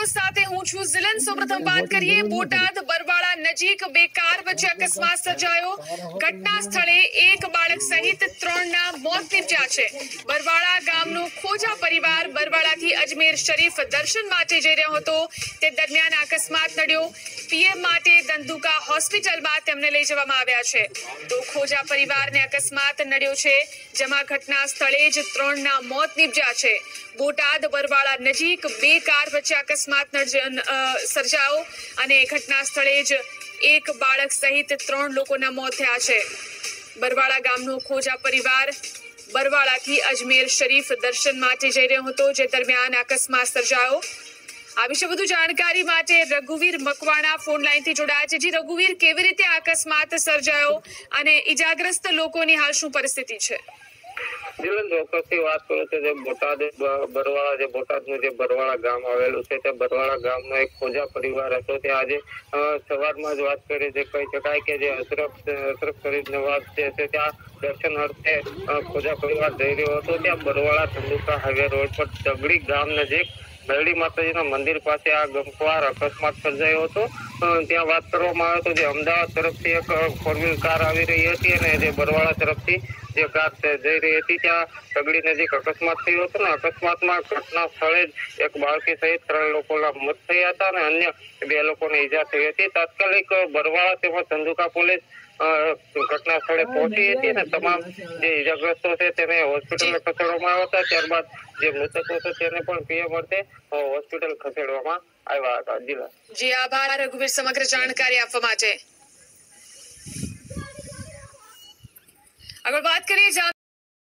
સમાચારો સાથે હું છું ઝિલન। સૌપ્રથમ વાત કરીએ બોટાદ બરવાળા નજીક બે કાર વચ્ચે અકસ્માત સર્જાયો। ઘટના સ્થળે એક બાળક સહિત 3 ના મોત નીપજ્યા છે। બરવાળા ગામનો ખોજા પરિવાર બરવાળાથી અજમેર શરીફ દર્શન માટે જઈ રહ્યો હતો, તે દરમિયાન અકસ્માત નડ્યો। પીએમ માટે ધંધુકા હોસ્પિટલમાં તેમને લઈ જવામાં આવ્યા છે, તો ખોજા પરિવારને અકસ્માત નડ્યો છે, જેમાં ઘટના સ્થળે જ 3 ના મોત નીપજ્યા છે। બોટાદ બરવાળા નજીક બે કાર વચ્ચે અકસ્માત સર્જાયો અને ઘટના સ્થળે જ એક બાળક સહિત 3 લોકોના મોત થયા છે। બરવાળા ગામનો ખોજા પરિવાર બરવાળાથી અજમેર શરીફ દર્શન માટે જઈ રહ્યો હતો, જે દરમિયાન અકસ્માત સર્જાયો। આ વિશે વધુ જાણકારી માટે રઘુવીર મકવાણા ફોન લાઈનથી જોડાયા છે। જી રઘુવીર, કેવી રીતે અકસ્માત સર્જાયો અને ઈજાગ્રસ્ત લોકોની હાલ શું પરિસ્થિતિ છે? ચોક્કસથી વાત કરું તો બોટાદ બોટાદનું જે બરવાળા ગામ આવેલું છે, તે બરવાળા ગામનો એક ખોજા પરિવાર હતો। તે આજે સવારમાં જ વાત કરી કહી શકાય કે જે અશરફ શરીફ નવાઝ છે ત્યાં દર્શન અર્થે ખોજા પરિવાર જઈ રહ્યો હતો। ત્યાં બરવાળા ધંધુકા હાઈવે રોડ પર તગડી ગામ નજીક મેરડી માતાજીના મંદિર પાસે આ ગમખ્વાર અકસ્માત સર્જાયો હતો। ત્યાં વાત કરવામાં આવે તો જે અમદાવાદ તરફથી એક 4 કાર આવી રહી હતી અને જે બરવાળા તરફથી જે કાર જઈ રહી હતી, ત્યાં તગડી નજીક અકસ્માત થયો હતો ને અકસ્માતમાં ઘટના સ્થળે જ એક બાળકી સહિત 3 લોકોના મોત થયા હતા અને અન્ય 2 લોકોને ઈજા થઈ હતી। તાત્કાલિક બરવાળા તેમજ ધંધુકા પોલીસ ઘટના સ્થળે પહોંચી હતી અને તમામ જે ઈજાગ્રસ્તો છે તેને હોસ્પિટલ ખસેડવામાં આવ્યા હતા। ત્યારબાદ જે મૃતકો છે તેને પણ પીએમ અર્થે હોસ્પિટલ ખસેડવામાં આવ્યા હતા। જી આભાર રઘુવીર સમગ્ર જાણકારી આપવા માટે। આગળ વાત કરીએ